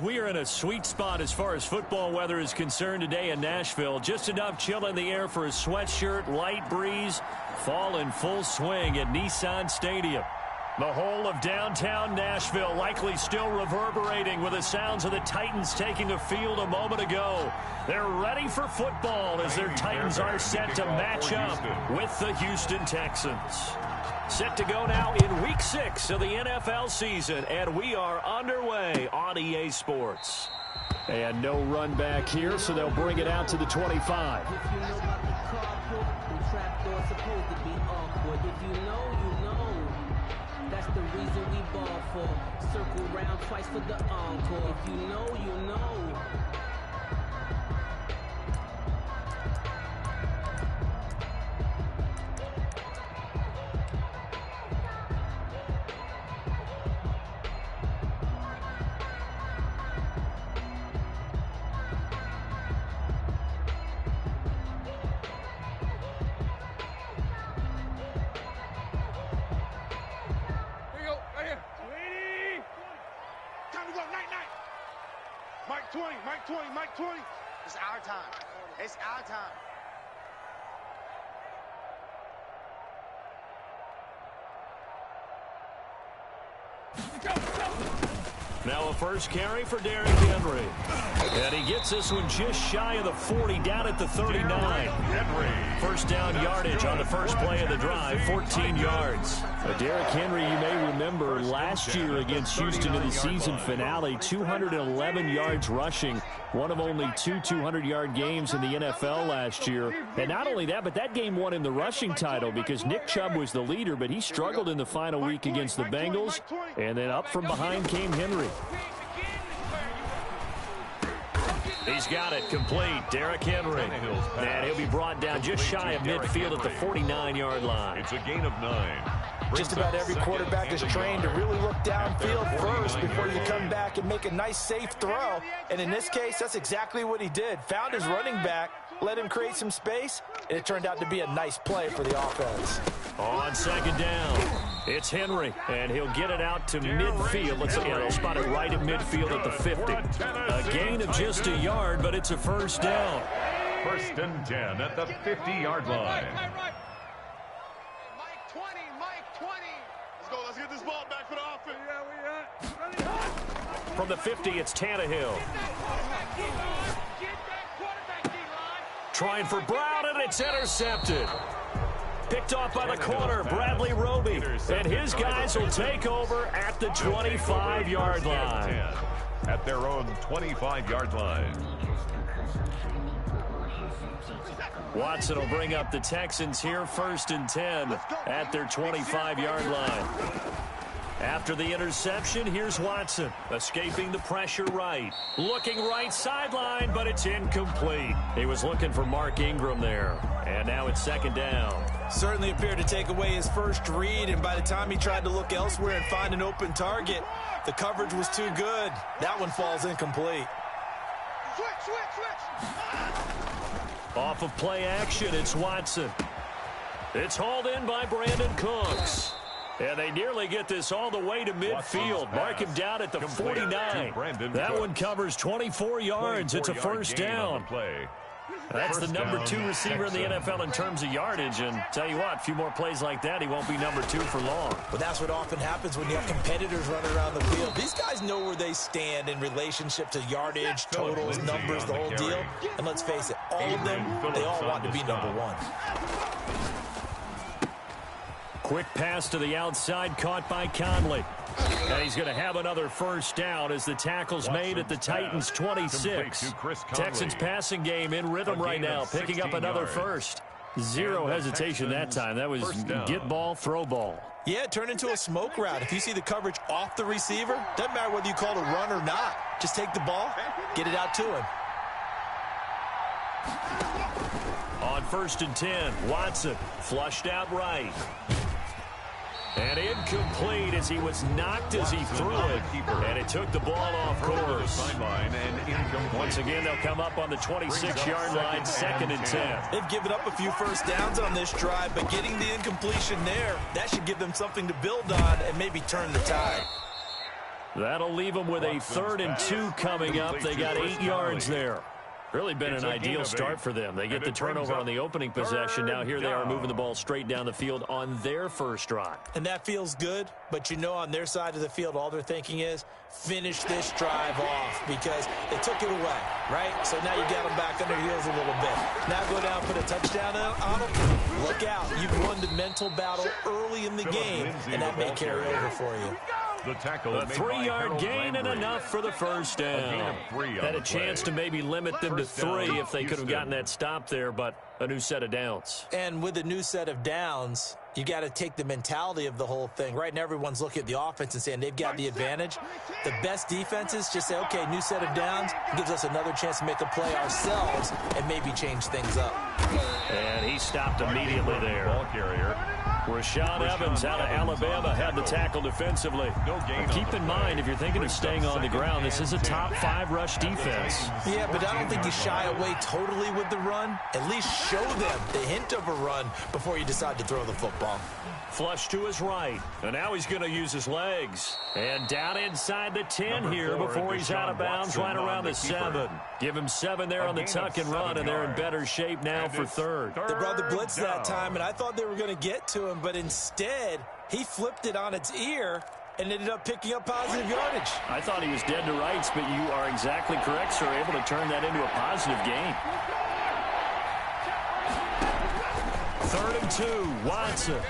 we are in a sweet spot as far as football weather is concerned today in Nashville. Just enough chill in the air for a sweatshirt, light breeze, fall in full swing at Nissan Stadium. The whole of downtown Nashville likely still reverberating with the sounds of the Titans taking a field a moment ago. They're ready for football as their Titans are set to match up with the Houston Texans. Set to go now in Week 6 of the NFL season, and we are underway on EA Sports. And no run back here, so they'll bring it out to the 25. That's the reason we ball for. Circle round twice for the encore. If you know, you know. Mike 20. It's our time. It's our time. Now a first carry for Derrick Henry. And he gets this one just shy of the 40, down at the 39. First down yardage on the first play of the drive, 14 yards. Derrick Henry, you may remember last year against Houston in the season finale, 211 yards rushing, one of only two 200-yard games in the NFL last year. And not only that, but that game won him the rushing title because Nick Chubb was the leader, but he struggled in the final week against the Bengals. And then up from behind came Henry. He's got it complete. Derrick Henry. And he'll be brought down just shy of midfield at the 49-yard line. It's a gain of 9. Just about every quarterback is trained to really look downfield first before you come back and make a nice, safe throw. And in this case, that's exactly what he did. Found his running back, let him create some space, and it turned out to be a nice play for the offense. On second down, it's Henry, and he'll get it out to midfield. Let's see, they'll spot it right at midfield at the 50. A gain of just a yard, but it's a first down. First and 10 at the 50-yard line. Let's get this ball back for the offense. From the 50, it's Tannehill. Trying for Brown, and it's intercepted. Picked off by the corner, Bradley Roby. And his guys will take over at the 25-yard line. At their own 25-yard line. Watson will bring up the Texans here, first and 10 at their 25-yard line. After the interception, here's Watson, escaping the pressure right. Looking right sideline, but it's incomplete. He was looking for Mark Ingram there. And now it's second down. Certainly appeared to take away his first read, and by the time he tried to look elsewhere and find an open target, the coverage was too good. That one falls incomplete. Switch. Off of play action, it's Watson. It's hauled in by Brandon Cooks. And they nearly get this all the way to midfield. Mark him down at the 49. That one covers 24 yards. It's a first down. That's the number 2 receiver in the NFL in terms of yardage. And tell you what, a few more plays like that, he won't be number 2 for long. But that's what often happens when you have competitors running around the field. These guys know where they stand in relationship to yardage, totals, numbers, the whole deal. And let's face it, all of them, they all want to be number 1. Quick pass to the outside, caught by Conley. And he's going to have another first down as the tackle's made at the Titans' 26. Texans passing game in rhythm right now, picking up another first. Zero hesitation that time. That was get ball, throw ball. Yeah, it turned into a smoke route. If you see the coverage off the receiver, doesn't matter whether you call it a run or not. Just take the ball, get it out to him. On first and 10, Watson flushed out right. And incomplete as he was knocked as he threw it. And it took the ball off course. Once again, they'll come up on the 26-yard line, second and 10. They've given up a few first downs on this drive, but getting the incompletion there, that should give them something to build on and maybe turn the tide. That'll leave them with a 3rd and 2 coming up. They got 8 yards there. Really been an ideal start for them. They get the turnover on the opening possession. Now here they are moving the ball straight down the field on their first drive. And that feels good, but you know on their side of the field, all they're thinking is finish this drive off because they took it away, right? So now you got them back on their heels a little bit. Now go down, put a touchdown on them. Look out. You've won the mental battle early in the game, and that may carry over for you. The tackle. A 3-yard gain and enough for the first down. Had a chance to maybe limit them to 3 if they could have gotten that stop there, but a new set of downs. And with a new set of downs, you got to take the mentality of the whole thing. Right now, everyone's looking at the offense and saying they've got the advantage. The best defenses just say, okay, new set of downs. It gives us another chance to make a play ourselves and maybe change things up. And he stopped immediately there. Ball carrier. Rashaan Evans out of Alabama had the tackle defensively. Keep in mind, if you're thinking of staying on the ground, this is a top 5 rush defense. Yeah, but I don't think you shy away totally with the run. At least show them the hint of a run before you decide to throw the football. Flush to his right. And now he's going to use his legs. And down inside the 10 here before he's out of bounds right around the 7. Give him 7 there on the tuck and run, and they're in better shape now for 3rd. They brought the blitz that time, and I thought they were going to get to him, but instead he flipped it on its ear and ended up picking up positive yardage. I thought he was dead to rights, but you are exactly correct, sir. Able to turn that into a positive gain. 3rd and 2, Watson.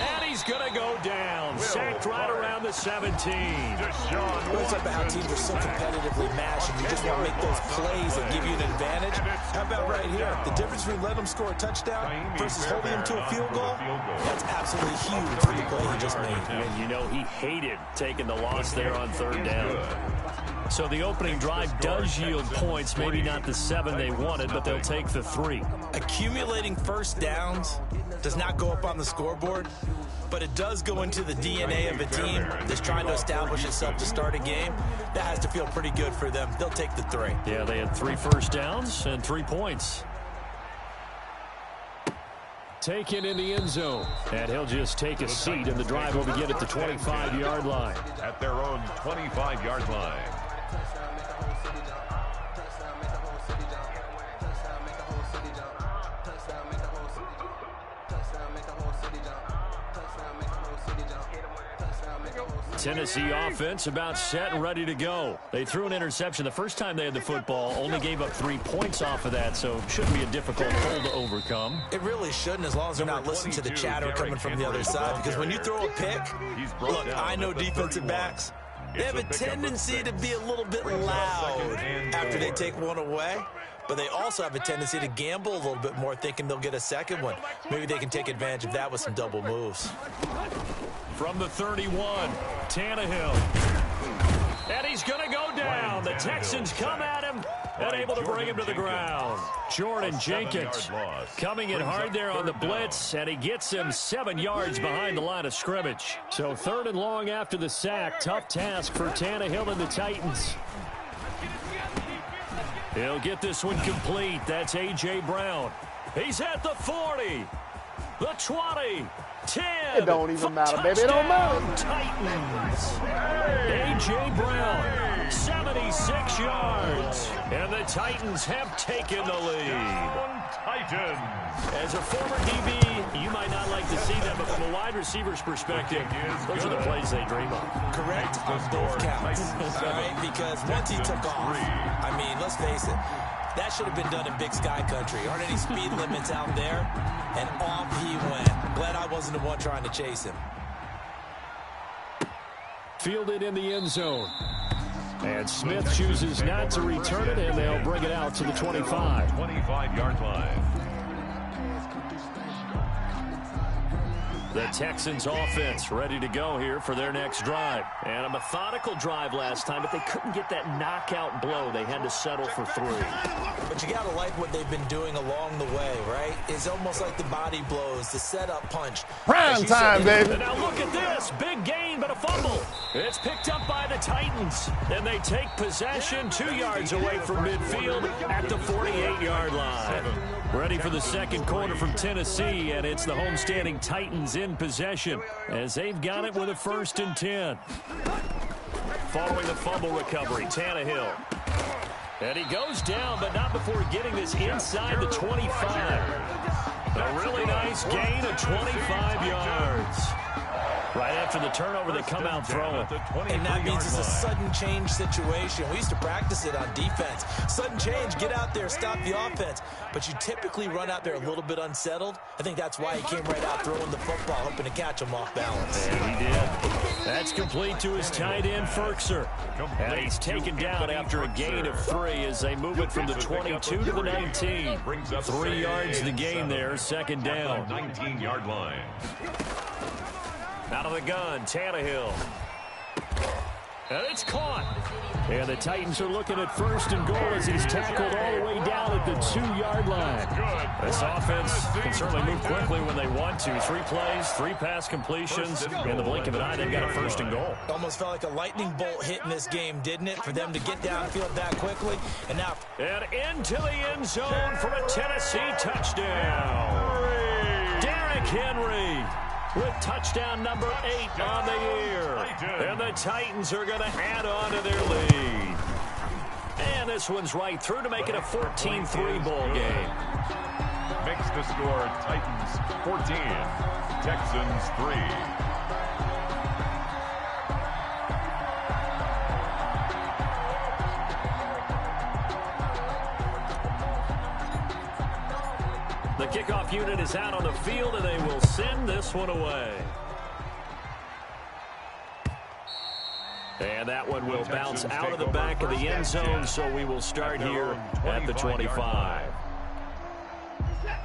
And he's going to go down. Sacked right around the 17. It's about how teams are so competitively matched, and you just want to make those plays that give you an advantage. How about right here? The difference between letting them score a touchdown versus holding them to a field goal, that's absolutely huge for the play he just made. And you know he hated taking the loss there on 3rd down. So the opening drive does yield points, maybe not the 7 they wanted, but they'll take the 3. Accumulating first downs does not go up on the scoreboard, but it does go into the DNA of a team that's trying to establish itself to start a game. That has to feel pretty good for them. They'll take the 3. Yeah, they had 3 first downs and 3 points. Taken in the end zone, and he'll just take a seat, and the drive will begin at the 25-yard line. At their own 25-yard line. Tennessee offense about set and ready to go. They threw an interception the first time they had the football, only gave up 3 points off of that, so shouldn't be a difficult hole to overcome. It really shouldn't, as long as they're not listening to the chatter coming from the other side, because when you throw a pick, look, I know defensive backs, they have a tendency to be a little bit loud after they take one away, but they also have a tendency to gamble a little bit more, thinking they'll get a second one. Maybe they can take advantage of that with some double moves. From the 31, Tannehill. And he's going to go down. The Texans come at him and able to bring him to the ground. Jordan Jenkins coming in hard there on the blitz, and he gets him 7 yards behind the line of scrimmage. So 3rd and long after the sack. Tough task for Tannehill and the Titans. He'll get this one complete. That's A.J. Brown. He's at the 40, the 20, 10. It don't even matter, baby. It don't matter. Titans. A.J. Brown, 76 yards. And the Titans have taken the lead. Titans. As a former DB, you might not like to see that, but from a wide receiver's perspective, those are the plays they dream of. Correct on both counts. All right, because once he took off, I mean, let's face it, that should have been done in Big Sky Country. Aren't any speed limits out there? And off he went. Glad I wasn't the one trying to chase him. Fielded in the end zone. And Smith chooses not to return it, and they'll bring it out to the 25. 25-yard line. The Texans offense ready to go here for their next drive. And a methodical drive last time, but they couldn't get that knockout blow. They had to settle for 3. But you got to like what they've been doing along the way, right? It's almost like the body blows, the setup punch. Prime time, baby. And now look at this. Big gain, but a fumble. It's picked up by the Titans. And they take possession 2 yards away from midfield at the 48-yard line. Ready for the second quarter from Tennessee, and it's the homestanding Titans in possession as they've got it with a 1st and 10. following the fumble recovery. Tannehill. And he goes down, but not before getting this inside the 25. A really nice gain of 25 yards. Right after the turnover, they come out throwing. And that means it's a sudden change situation. We used to practice it on defense. Sudden change, get out there, stop the offense. But you typically run out there a little bit unsettled. I think that's why he came right out throwing the football, hoping to catch him off balance. And he did. That's complete to his tight end, Ferkser. And he's taken down after a gain of 3 as they move it from the 22 to the 19. 3 yards the gain there, second down. 19-yard line. Out of the gun, Tannehill. And it's caught. And the Titans are looking at first and goal as he's tackled all the way down at the 2-yard line. This offense can certainly move quickly when they want to. 3 plays, 3 pass completions. In the blink of an eye, they've got a first and goal. Almost felt like a lightning bolt hit in this game, didn't it? For them to get downfield that quickly. And now... And into the end zone for a Tennessee touchdown. Derrick Henry with touchdown number 8 on the year. And the Titans are going to add on to their lead. And this one's right through to make it a 14-3 ball game. Makes the score Titans 14, Texans 3. The kickoff unit is out on the field, and they will send this one away. And that one will bounce out of the back of the end zone, so we will start here at the 25.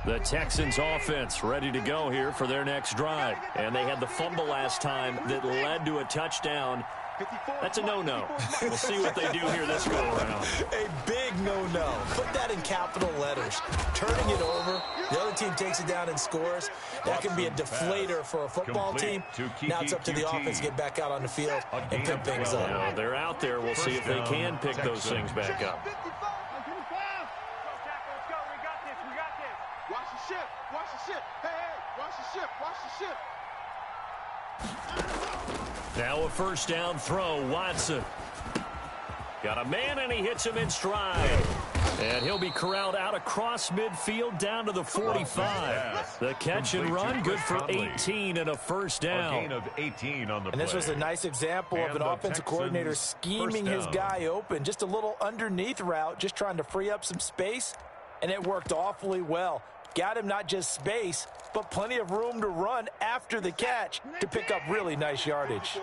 The Texans offense ready to go here for their next drive. And they had the fumble last time that led to a touchdown. That's a no-no. We'll see what they do here this go-around. A big no-no. Put that in capital letters. Turning it over, the other team takes it down and scores. That can be a deflator for a football team. Now it's up to the offense to get back out on the field and pick things up. Now, they're out there. We'll see if they can pick those things back up. Watch the ship. Watch the ship. Hey, watch the ship. Watch the ship. Now a first down throw, Watson. Got a man, and he hits him in stride. And he'll be corralled out across midfield down to the 45. The catch and run, good for 18 and a first down. A gain of 18 on the play. And this was a nice example of an offensive coordinator scheming his guy open. Just a little underneath route, just trying to free up some space, and it worked awfully well. Got him not just space, but plenty of room to run after the catch to pick up really nice yardage.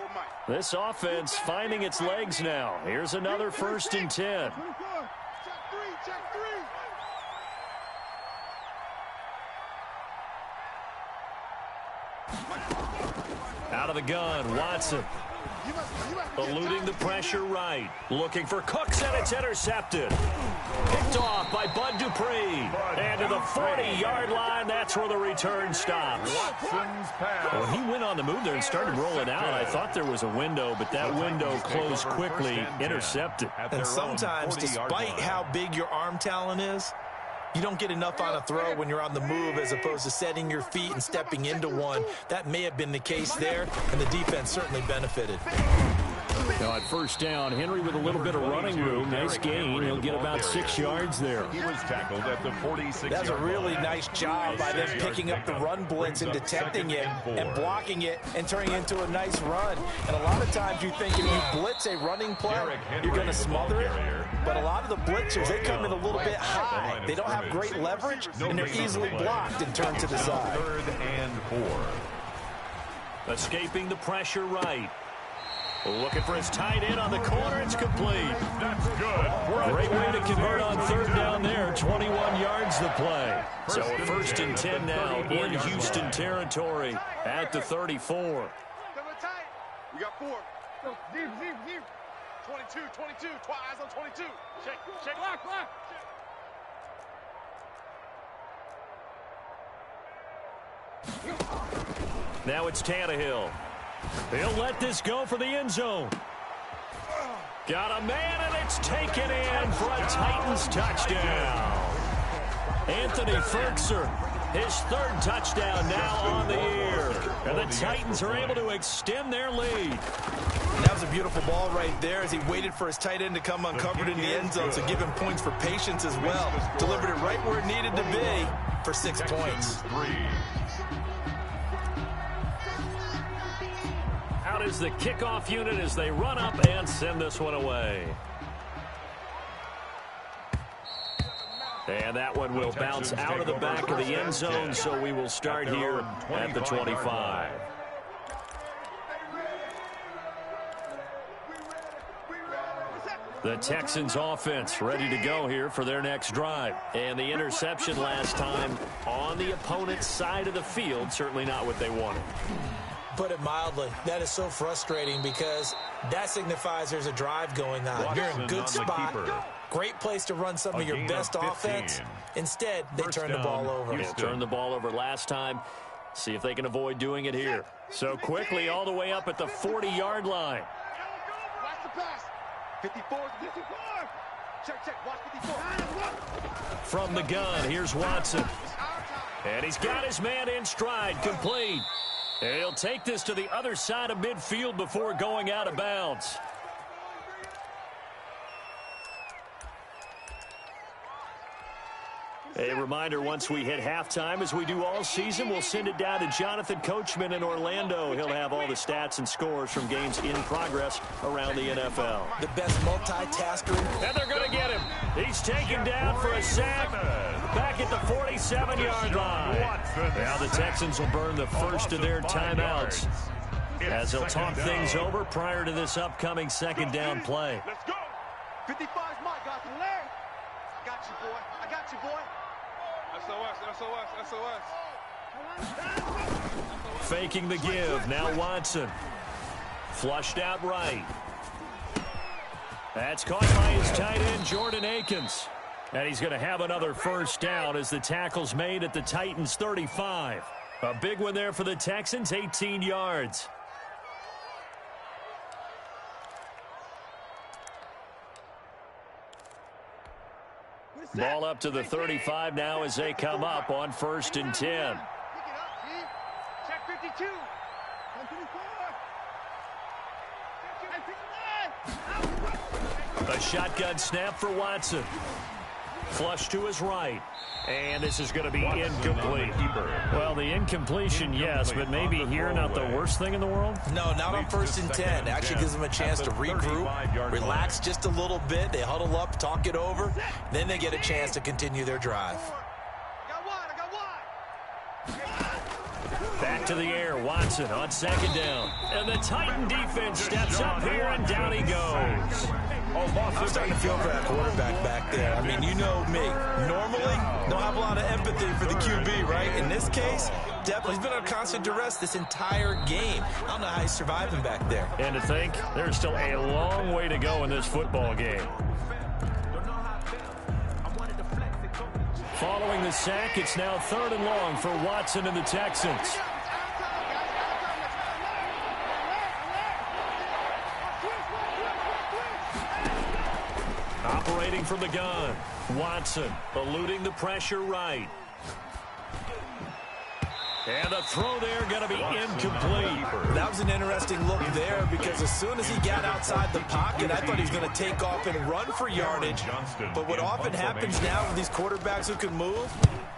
This offense finding its legs now. Here's another 1st and 10. Out of the gun, Watson. Eluding the pressure right. Looking for Cooks, and it's intercepted. Picked off by Bud Dupree. And to the 40-yard line, that's where the return stops. When he went on the move there and started rolling out, I thought there was a window, but that window closed quickly, intercepted. And sometimes, despite how big your arm talent is, you don't get enough on a throw when you're on the move as opposed to setting your feet and stepping into one. That may have been the case there, and the defense certainly benefited. Now at first down, Henry with a little bit of running room. Nice gain. He'll get about 6 yards there. He was tackled at the 46. That's a really nice job by them picking up the run blitz and detecting it and blocking it and turning it into a nice run. And a lot of times you think if you blitz a running play, you're going to smother it. But a lot of the blitzers, they come in a little bit high. They don't have great leverage, and they're easily blocked and turned to the side. 3rd and 4. Escaping the pressure right. Looking for his tight end on the corner. It's complete. That's good. Great way to convert on 3rd down there. 21 yards the play. So a 1st and 10 now in Houston territory at the 34. We got 4. 22, 22. Eyes on 22. Shake, lock. Now it's Tannehill. He'll let this go for the end zone. Got a man, and it's taken in for a Titans touchdown. Anthony Ferkser, his 3rd touchdown now on the year. And the Titans are able to extend their lead. That was a beautiful ball right there as he waited for his tight end to come uncovered in the end zone, so give him points for patience as well. Delivered it right where it needed to be for 6 points. Out is the kickoff unit as they run up and send this one away. And that one will bounce out of the back of the end zone, so we will start here at the 25. The Texans offense ready to go here for their next drive. And the interception last time on the opponent's side of the field, certainly not what they wanted. Put it mildly, that is so frustrating because that signifies there's a drive going on. You're in a good spot. Great place to run some of your best offense. Instead, they turn the ball over. They turned the ball over last time. See if they can avoid doing it here. So quickly all the way up at the 40-yard line. Watch the pass. 54. Check. Watch 54. From the gun, here's Watson. And he's got his man in stride, complete. And he'll take this to the other side of midfield before going out of bounds. A reminder, once we hit halftime, as we do all season, we'll send it down to Jonathan Coachman in Orlando. He'll have all the stats and scores from games in progress around the NFL. The best multitasker. And they're going to get him. He's taken down for a sack back at the 47-yard line. Now the Texans will burn the first of their timeouts as they'll talk things over prior to this upcoming second down play. Let's go. 55's my guy from Larry. I got you, boy. SOS. Faking the give. Now Watson. Flushed out right. That's caught by his tight end, Jordan Akins. And he's going to have another first down as the tackle's made at the Titans' 35. A big one there for the Texans, 18 yards. Ball up to the 35 now as they come up on 1st and 10. Pick it up, G. Check 52. 54. A shotgun snap for Watson. Flush to his right. And this is going to be incomplete. Well, the incompletion, yes, but maybe here not the worst thing in the world? No, not on 1st and 10. Actually gives them a chance to regroup, relax just a little bit. They huddle up, talk it over. Then they get a chance to continue their drive. I got Back to the air, Watson on 2nd down. And the Titan defense steps up here, and down he goes. I'm starting to feel for that quarterback back there. I mean, you know me. Normally, don't have a lot of empathy for the QB, right? In this case, definitely he's been under constant duress this entire game. I don't know how he's surviving back there. And to think, there's still a long way to go in this football game. Following the sack, it's now 3rd and long for Watson and the Texans. Operating from the gun, Watson eluding the pressure right. And the throw there going to be incomplete. That was an interesting look there because as soon as he got outside the pocket, I thought he was going to take off and run for yardage. But what often happens now with these quarterbacks who can move,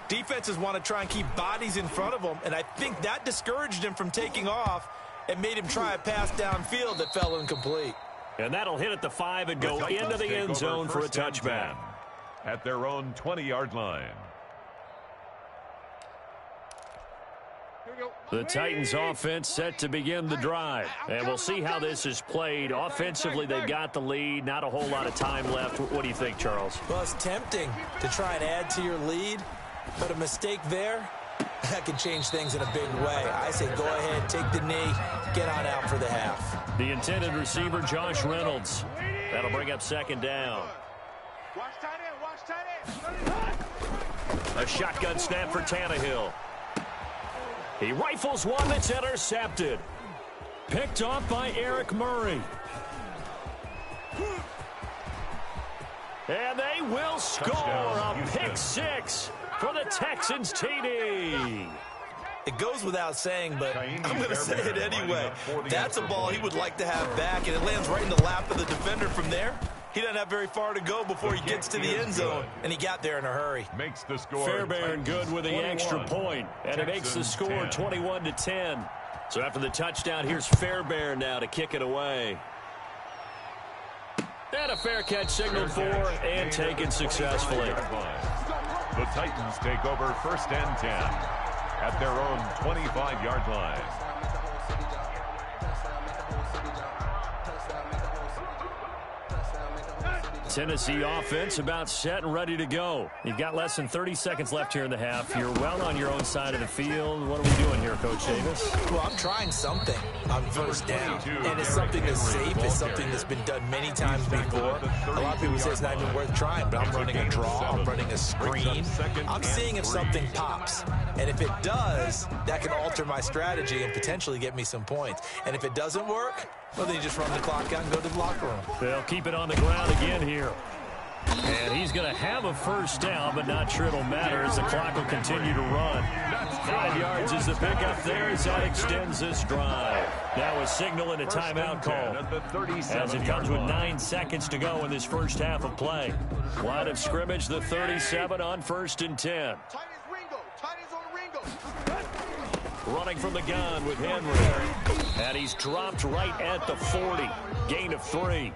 defenses want to try and keep bodies in front of them, and I think that discouraged him from taking off and made him try a pass downfield that fell incomplete. And that'll hit at the 5 and go into the end zone for a touchback. At their own 20-yard line. The Titans offense set to begin the drive. And we'll see how this is played. Offensively, they've got the lead. Not a whole lot of time left. What do you think, Charles? Well, it's tempting to try and add to your lead, but a mistake there, that can change things in a big way. I say go ahead, take the knee, get on out for the half. The intended receiver, Josh Reynolds. That'll bring up 2nd down. Watch tight end. A shotgun snap for Tannehill. He rifles one that's intercepted. Picked off by Eric Murray. And they will score a pick 6 for the Texans TD. It goes without saying, but I'm going to say it anyway. That's a ball he would like to have back, and it lands right in the lap of the defender from there. He doesn't have very far to go before he gets to the end zone, and he got there in a hurry. Makes the score. Fairbairn good with the extra point, and it makes the score 21-10. So after the touchdown, here's Fairbairn now to kick it away. And a fair catch signaled for and taken successfully. The Titans take over 1st and 10 at their own 25-yard line. Tennessee offense about set and ready to go. You've got less than 30 seconds left here in the half. You're well on your own side of the field. What are we doing here, Coach Davis? Well, I'm trying something on 1st down, and it's something that's safe. It's something that's been done many times before. A lot of people say it's not even worth trying, but I'm running a draw. I'm running a screen. I'm seeing if something pops, and if it does, that can alter my strategy and potentially get me some points. And if it doesn't work, well, then you just run the clock out and go to the locker room. They'll keep it on the ground again here. And he's going to have a 1st down, but not sure it'll matter as the clock will continue to run. 5 yards is the pickup there as that extends this drive. Now a signal and a timeout call as it comes with 9 seconds to go in this first half of play. Line of scrimmage, the 37 on 1st and 10. Running from the gun with Henry. And he's dropped right at the 40. Gain of 3.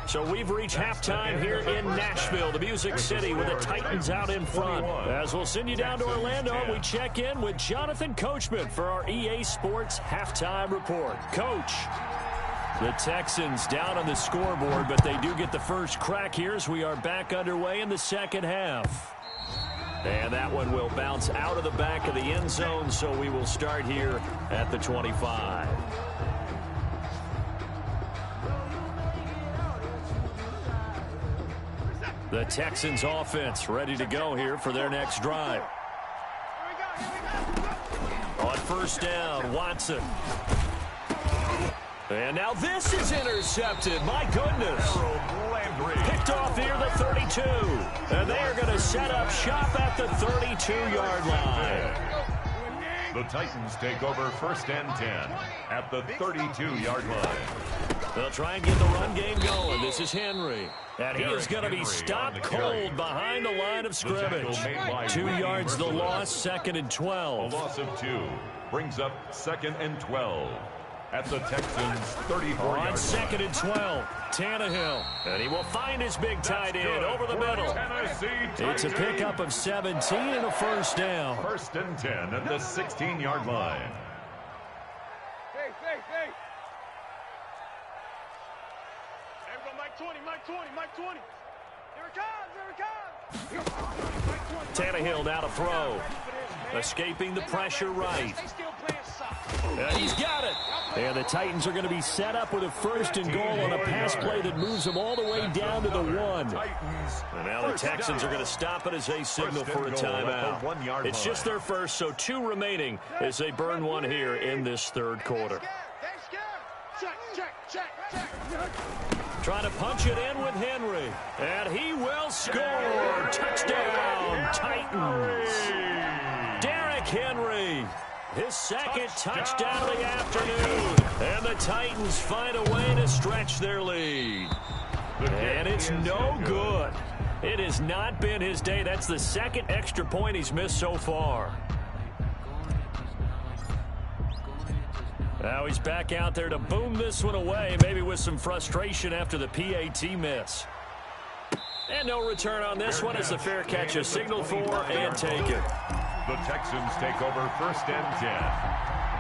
So we've reached halftime here in Nashville, the Music City, with the Titans out in front. As we'll send you down to Orlando, we check in with Jonathan Coachman for our EA Sports Halftime Report. Coach, the Texans down on the scoreboard, but they do get the first crack here as we are back underway in the second half. And that one will bounce out of the back of the end zone, so we will start here at the 25. The Texans offense ready to go here for their next drive. On 1st down, Watson. And now this is intercepted. My goodness. Picked off near the 32. And they are going to set up shop at the 32-yard line. The Titans take over 1st and 10 at the 32-yard line. They'll try and get the run game going. This is Henry. And he is going to be stopped cold behind the line of scrimmage. 2 yards the loss, 2nd and 12. A loss of 2 brings up 2nd and 12 at the Texans' 34-yard line. On 2nd and 12, Tannehill. And he will find his big tight end over the middle. It's a pickup of 17 and a 1st down. 1st and 10 at the 16-yard line. Mike 20. Here it comes. Tannehill now to throw. Escaping the pressure right. And he's got it. And the Titans are going to be set up with a 1st and goal on a pass play that moves them all the way down to the 1. And now the Texans are going to stop it as they signal for a timeout. It's just their first, so 2 remaining as they burn 1 here in this 3rd quarter. Trying to punch it in with Henry. And he will score. Touchdown, Titans. Derrick Henry. His 2nd touchdown of the afternoon. And the Titans find a way to stretch their lead. And it's no good. It has not been his day. That's the 2nd extra point he's missed so far. Now he's back out there to boom this one away, maybe with some frustration after the PAT miss. And no return on this one as the fair catch is signaled for and taken. The Texans take over 1st and 10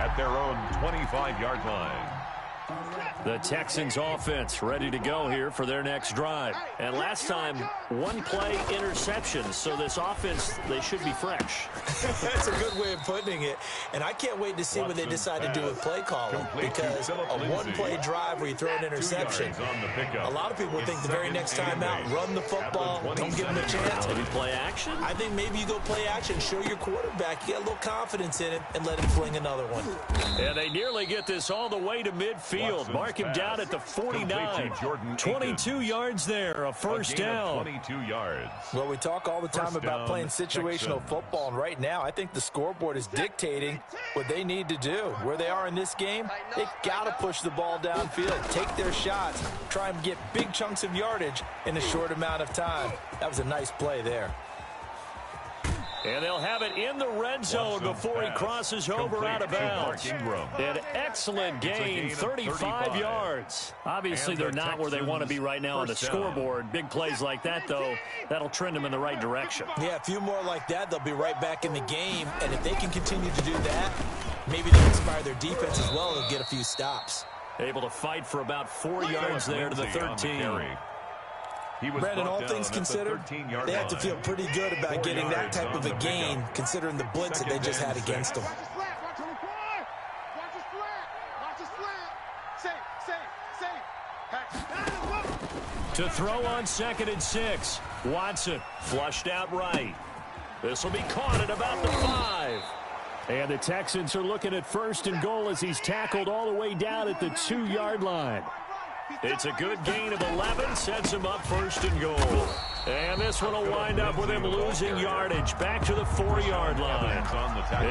at their own 25-yard line. The Texans offense ready to go here for their next drive. And last time, 1 play interception. So this offense, they should be fresh. That's a good way of putting it. And I can't wait to see what they decide to do with play calling. Because a 1-play drive where you throw an interception, a lot of people think the very next time out, run the football, don't give them a chance. Maybe play action? I think maybe you go play action, show your quarterback, you get a little confidence in it, and let him fling another one. And they nearly get this all the way to midfield. Mark took him down at the 49. 22 yards there, a first down. 22 yards. Well, we talk all the time about playing situational football, and right now I think the scoreboard is dictating what they need to do. Where they are in this game, they've got to push the ball downfield, take their shots, try and get big chunks of yardage in a short amount of time. That was a nice play there. And they'll have it in the red zone before he crosses over out of bounds. An excellent gain, 35 yards. Obviously, they're not where they want to be right now on the scoreboard. Big plays like that, though, that'll trend them in the right direction. Yeah, a few more like that, they'll be right back in the game. And if they can continue to do that, maybe they'll inspire their defense as well and get a few stops. Able to fight for about 4 yards there to the 13. Brandon, all things considered, they have to feel pretty good about getting that type of a gain, considering the blitz that they just had against them. To throw on 2nd and 6. Watson flushed out right. This will be caught at about the 5. And the Texans are looking at 1st and goal as he's tackled all the way down at the 2-yard line. It's a good gain of 11, sets him up 1st and goal. And this one will wind up with him losing yardage back to the 4-yard line.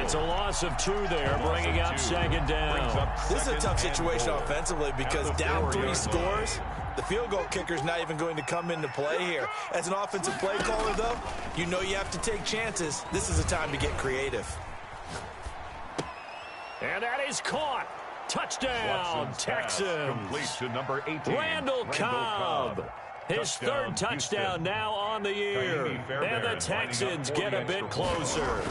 It's a loss of 2 there, bringing up 2nd down. This is a tough situation offensively because down 3 scores, the field goal kicker's not even going to come into play here. As an offensive play caller, though, you know you have to take chances. This is a time to get creative. And that is caught. Touchdown, Texans. Complete to number 18. Randall Cobb. His 3rd touchdown now on the year. And the Texans get a bit closer.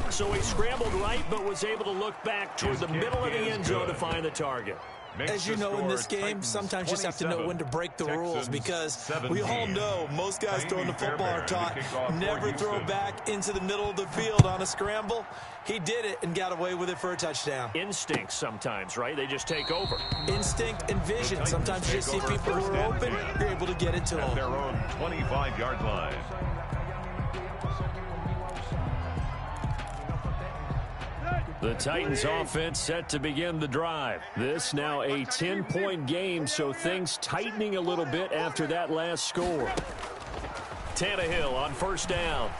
So he scrambled right, but was able to look back toward the middle of the end zone to find the target. As you know, in this game, sometimes you just have to know when to break the rules because we all know most guys throwing the football are taught never throw back into the middle of the field on a scramble. He did it and got away with it for a touchdown. Instinct sometimes, right? They just take over. Instinct and vision. Sometimes you just see people who are open, you're able to get it to them. At their own 25-yard line. The Titans offense set to begin the drive. This now a 10-point game, so things tightening a little bit after that last score. Tannehill on 1st down.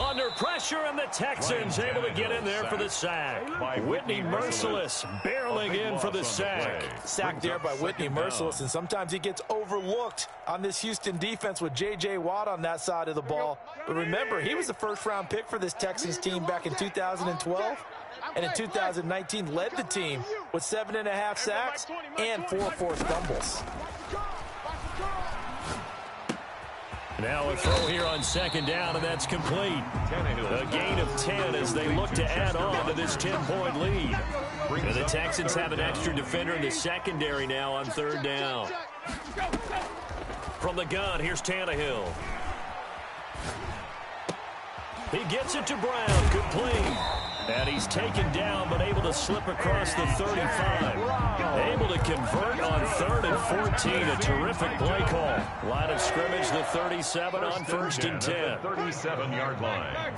Under pressure, and the Texans able to get in there for the sack. Whitney Merciless barreling in for the sack. Sack there by Whitney Merciless, and sometimes he gets overlooked on this Houston defense with J.J. Watt on that side of the ball. But remember, he was a first-round pick for this Texans team back in 2012, and in 2019 led the team with 7.5 sacks and 4 forced fumbles. Now a throw here on 2nd down, and that's complete. A gain of 10 as they look to add on to this 10-point lead. And the Texans have an extra defender in the secondary now on 3rd down. From the gun, here's Tannehill. He gets it to Brown, complete. And he's taken down, but able to slip across the 35. Able to convert on 3rd and 14. A terrific play call. Line of scrimmage, the 37 on 1st and 10. 37-yard line.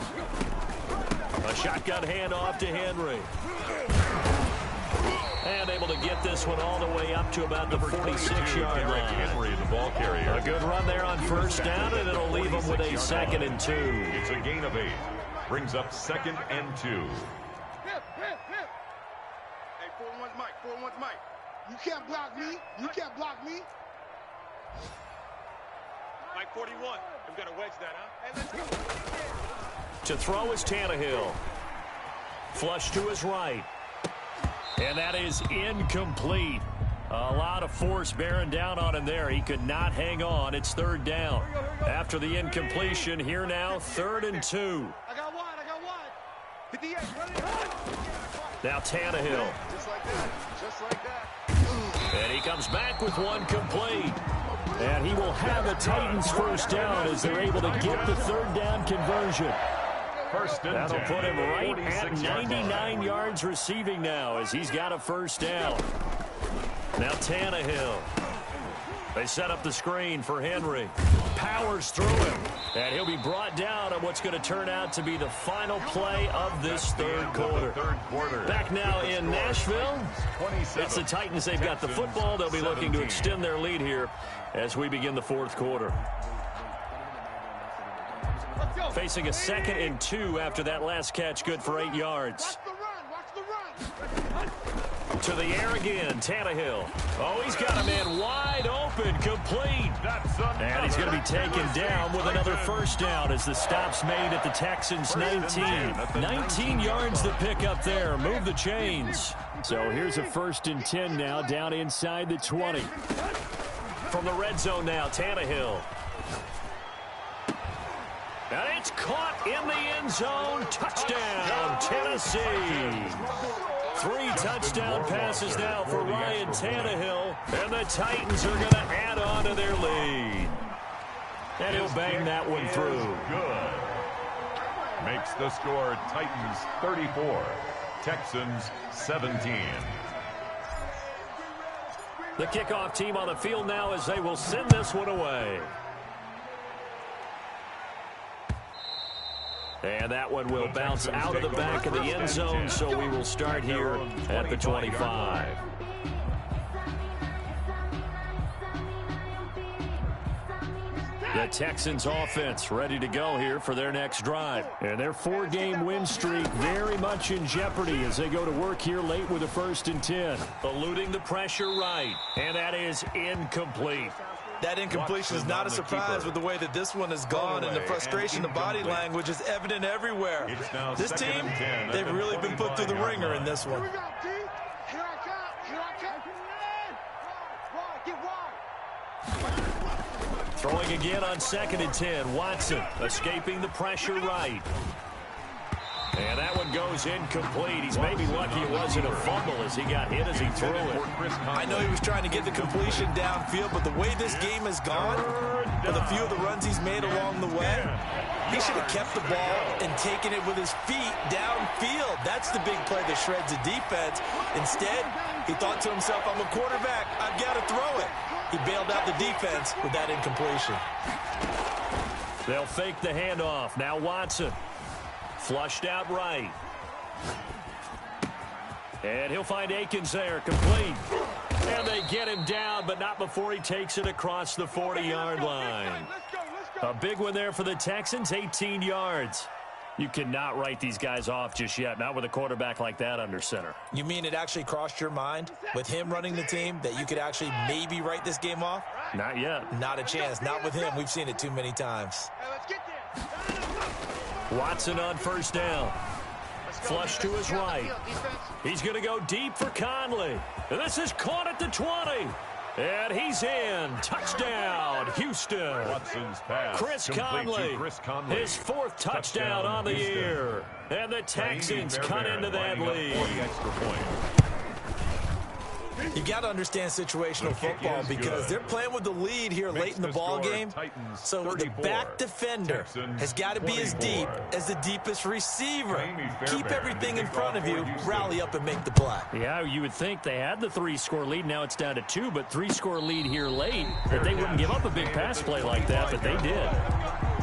A shotgun handoff to Henry. And able to get this one all the way up to about the 46-yard line. Henry, the ball carrier. A good run there on 1st down, and it'll leave him with a 2nd and 2. It's a gain of 8. Brings up 2nd and 2. Hey, 4-1's Mike. 4-1's Mike. You can't block me. You can't block me. Mike 41. We've got to wedge that, huh? Hey, let's go. To throw is Tannehill. Flush to his right. And that is incomplete. A lot of force bearing down on him there. He could not hang on. It's 3rd down. After the incompletion, here now, 3rd and 2. I got one. I got one. Hit the edge. Now Tannehill. Just like that. Just like that. And he comes back with one complete. And he will have the Titans 1st down as they're able to get the 3rd down conversion. That'll put him right at 99 yards receiving now as he's got a 1st down. Now Tannehill. They set up the screen for Henry. Powers through him. And he'll be brought down on what's going to turn out to be the final play of this third quarter. Back now in Nashville. It's the Titans. They've got the football. They'll be looking to extend their lead here as we begin the fourth quarter. Facing a 2nd and 2 after that last catch, good for 8 yards. To the air again, Tannehill. Oh, he's got a man wide open, complete. And he's going to be taken down with another first down as the stop's made at the Texans' 19. 19 yards to pick up there. Move the chains. So here's a 1st and 10 now, down inside the 20. From the red zone now, Tannehill. And it's caught in the end zone. Touchdown, Tennessee. 3 touchdown passes now for Ryan Tannehill. And the Titans are going to add on to their lead. And he'll bang that one through. Good. Makes the score Titans 34, Texans 17. The kickoff team on the field now as they will send this one away. And that one will bounce out of the back of the end zone, so we will start here at the 25. The Texans offense ready to go here for their next drive. And their 4-game win streak very much in jeopardy as they go to work here late with a 1st and 10. Eluding the pressure right, and that is incomplete. That incompletion is not a surprise with the way that this one has gone, and the frustration, the body language is evident everywhere. This team, they've really been put through the ringer in this one. Throwing again on 2nd and 10. Watson escaping the pressure right. And that one goes incomplete. He's maybe lucky it wasn't a fumble as he got hit as he threw it. I know he was trying to get the completion downfield, but the way this game has gone, with a few of the runs he's made along the way, he should have kept the ball and taken it with his feet downfield. That's the big play that shreds the defense. Instead, he thought to himself, I'm a quarterback, I've got to throw it. He bailed out the defense with that incompletion. They'll fake the handoff. Now Watson. Flushed out right. And he'll find Akins there, complete. And they get him down, but not before he takes it across the 40-yard line. A big one there for the Texans, 18 yards. You cannot write these guys off just yet, not with a quarterback like that under center. You mean it actually crossed your mind with him running the team that you could actually maybe write this game off? Not yet. Not a chance. Not with him. We've seen it too many times. Watson on 1st down. Flush to his right. He's going to go deep for Conley. And this is caught at the 20. And he's in. Touchdown, Houston. Watson's pass. Chris Conley. His 4th touchdown on the year. And the Texans cut into that lead. You got to understand situational football because they're playing with the lead here late in the ball game. So the back defender has got to be as deep as the deepest receiver. Keep everything in front of you, rally up and make the play. Yeah, you would think they had the 3-score lead. Now it's down to 2, but 3-score lead here late. That they wouldn't give up a big pass play like that, but they did.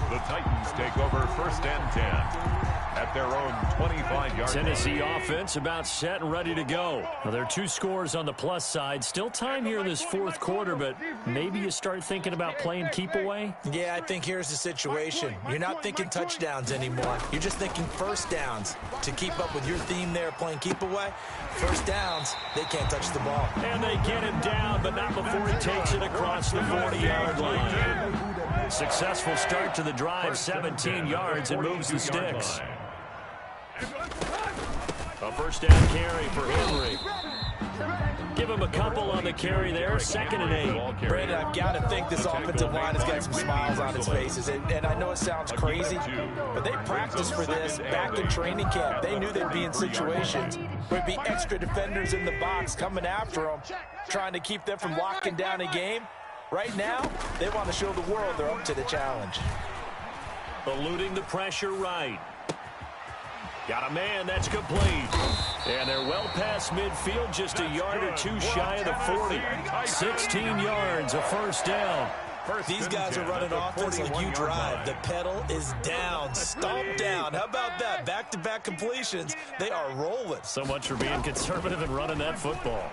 The Titans take over 1st and 10. At their own 25-yard line. Tennessee offense about set and ready to go. Now, there are 2 scores on the plus side. Still time here in this 4th quarter, but maybe you start thinking about playing keep away? Yeah, I think here's the situation. You're not thinking touchdowns anymore. You're just thinking 1st downs. To keep up with your theme there, playing keep away, 1st downs, they can't touch the ball. And they get him down, but not before he takes it across the 40-yard line. Successful start to the drive, 17 yards, and moves the sticks. A 1st down carry for Henry. Give him a couple on the carry there. 2nd and 8. Brandon, I've got to think this offensive line has got some smiles on its faces. And I know it sounds crazy, but they practiced for this back in training camp. They knew they'd be in situations where there'd be extra defenders in the box coming after them, trying to keep them from locking down a game. Right now, they want to show the world they're up to the challenge. Eluding the pressure right. Got a man that's complete. And they're well past midfield, just a yard or two shy of the 40. 16 yards, a first down. These guys are running offense like you drive. The pedal is down, stomped down. How about that? Back-to-back completions. They are rolling. So much for being conservative and running that football.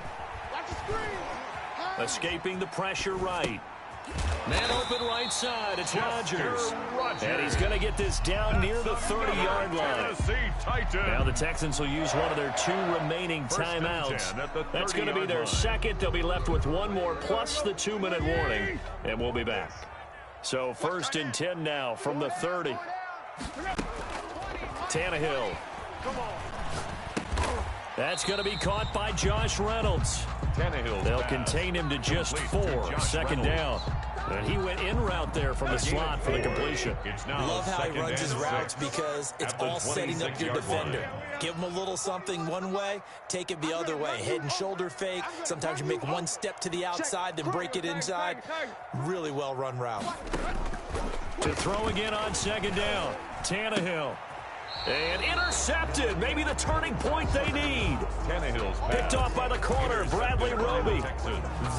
Escaping the pressure right. Man open right side. It's Rodgers. And he's going to get this down near the 30-yard line. Now the Texans will use one of their 2 remaining timeouts. That's going to be their second. They'll be left with one more plus the 2-minute warning. And we'll be back. So 1st and 10 now from the 30. Tannehill. That's going to be caught by Josh Reynolds. They'll contain him to just 4. 2nd down. And he went in route there from the slot for the completion. Love how he runs his routes because it's all setting up your defender. Give him a little something one way, take it the other way. Head and shoulder fake. Sometimes you make one step to the outside, then break it inside. Really well run route. To throw again on 2nd down. Tannehill. And intercepted. Maybe the turning point they need. Picked off by the corner, Bradley Roby.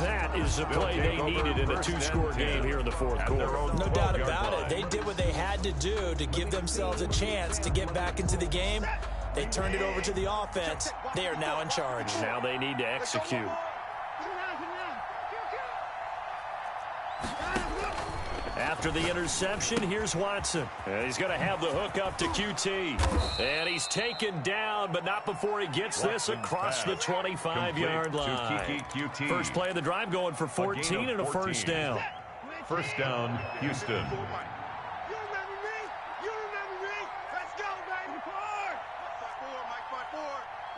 That is the play they needed in a 2-score game here in the 4th quarter. No doubt about it. They did what they had to do to give themselves a chance to get back into the game. They turned it over to the offense. They are now in charge. Now they need to execute. After the interception, here's Watson. And he's going to have the hook up to QT. And he's taken down, but not before he gets this across the 25-yard line. First play of the drive going for 14 and a first down. First down, Houston. You remember me? You remember me? Let's go, baby.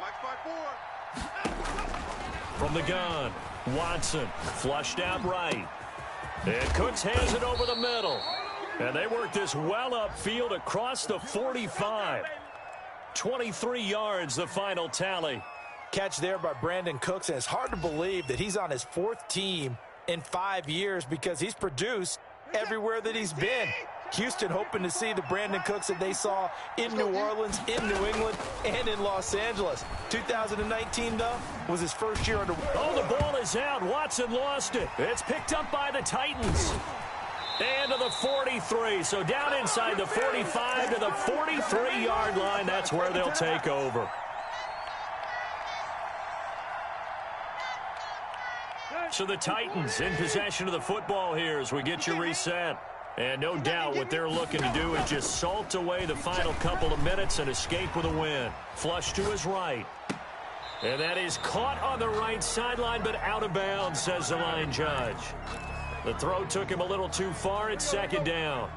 Mike 5-4. From the gun, Watson flushed out right. And Cooks has it over the middle. And they work this well upfield across the 45. 23 yards, the final tally. Catch there by Brandon Cooks, and it's hard to believe that he's on his 4th team in 5 years because he's produced everywhere that he's been. Houston hoping to see the Brandon Cooks that they saw in New Orleans, in New England, and in Los Angeles. 2019, though, was his first year under... Oh, the ball is out. Watson lost it. It's picked up by the Titans. And to the 43. So down inside the 45 to the 43-yard line. That's where they'll take over. So the Titans in possession of the football here as we get you reset. And no doubt what they're looking to do is just salt away the final couple of minutes and escape with a win. Flush to his right. And that is caught on the right sideline, but out of bounds, says the line judge. The throw took him a little too far. It's 2nd down.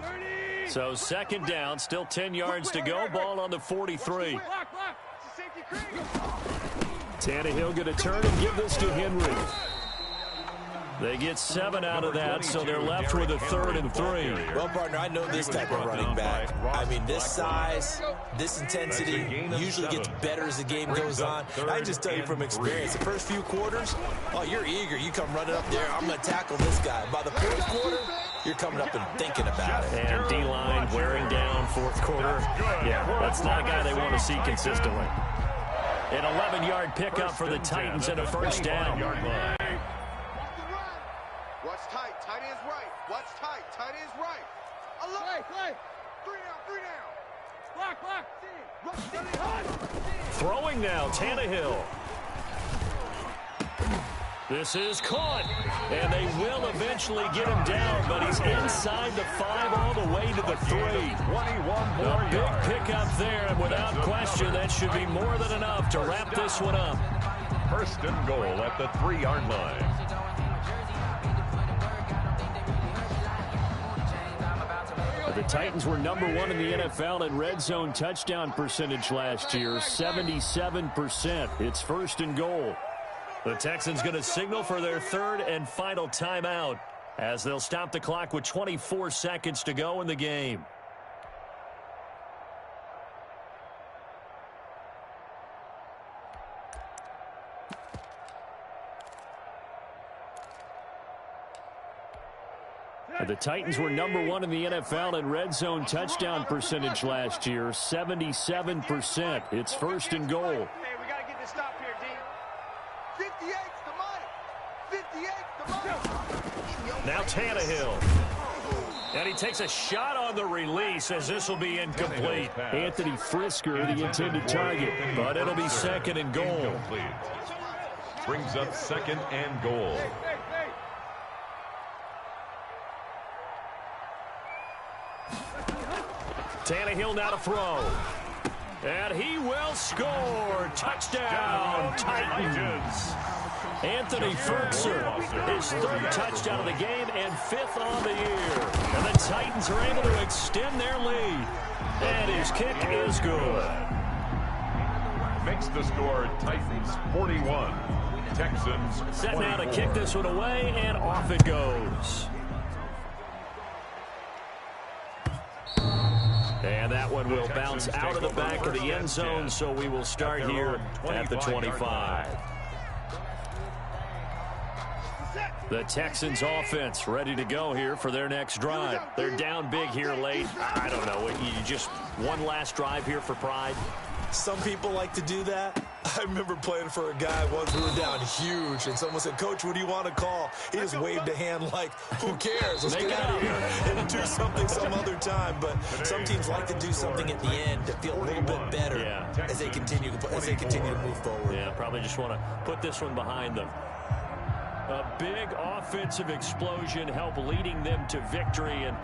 So 2nd down, still 10 yards to go. Ball on the 43. Tannehill going to turn and give this to Henry. They get 7 out of that, so they're left with a 3rd and 3. Well, partner, I know this type of running back. I mean, this size, this intensity usually gets better as the game goes on. I just tell you from experience, the first few quarters, oh, you're eager. You come running up there, I'm going to tackle this guy. By the 4th quarter, you're coming up and thinking about it. And D-line wearing down 4th quarter. Yeah, that's not a guy they want to see consistently. An 11-yard pickup for the Titans and a first down. Watch tight. Tight end's right. Watch tight. Tight end's right. Play. 3 down. Block. Throwing now, Tannehill. This is caught. And they will eventually get him down, but he's inside the 5 all the way to the 3. 21 more A big pickup there, and without question, that should be more than enough to wrap this one up. First and goal at the 3-yard line. The Titans were #1 in the NFL in red zone touchdown percentage last year, 77%. It's 1st and goal. The Texans going to signal for their 3rd and final timeout as they'll stop the clock with 24 seconds to go in the game. The Titans were #1 in the NFL in red zone touchdown percentage last year, 77%. It's 1st and goal. Now Tannehill. And he takes a shot on the release as this will be incomplete. Anthony Frisker, the intended target, but it'll be second and goal. Brings up second and goal. Tannehill now to throw. And he will score. Touchdown, Titans. Anthony Frisker, his third touchdown of the game and fifth on the year. And the Titans are able to extend their lead. And his kick is good. Makes the score Titans 41. Texans Set now to kick this one away, and off it goes. And that one will bounce out of the back of the end zone, so we will start here at the 25. The Texans offense ready to go here for their next drive. They're down big here late. I don't know. You just one last drive here for pride. Some people like to do that. I remember playing for a guy once. We were down huge, and someone said, "Coach, what do you want to call?" He just waved a hand like, "Who cares? Let's get out of here and do something some other time." But some teams like to do something at the end to feel a little bit better as they continue to move forward. Yeah, probably just want to put this one behind them. A big offensive explosion help leading them to victory, and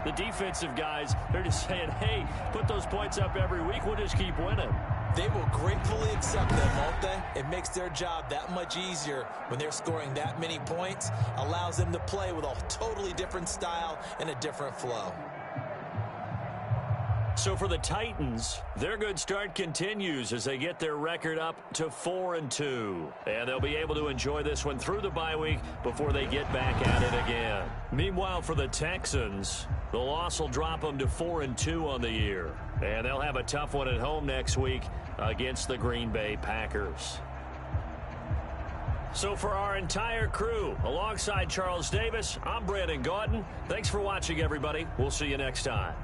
the defensive guys, they're just saying, hey, put those points up every week, we'll just keep winning. They will gratefully accept them, won't they? It makes their job that much easier when they're scoring that many points, allows them to play with a totally different style and a different flow. So for the Titans, their good start continues as they get their record up to 4-2. And they'll be able to enjoy this one through the bye week before they get back at it again. Meanwhile, for the Texans, the loss will drop them to 4-2 on the year. And they'll have a tough one at home next week against the Green Bay Packers. So for our entire crew, alongside Charles Davis, I'm Brandon Gaudin. Thanks for watching, everybody. We'll see you next time.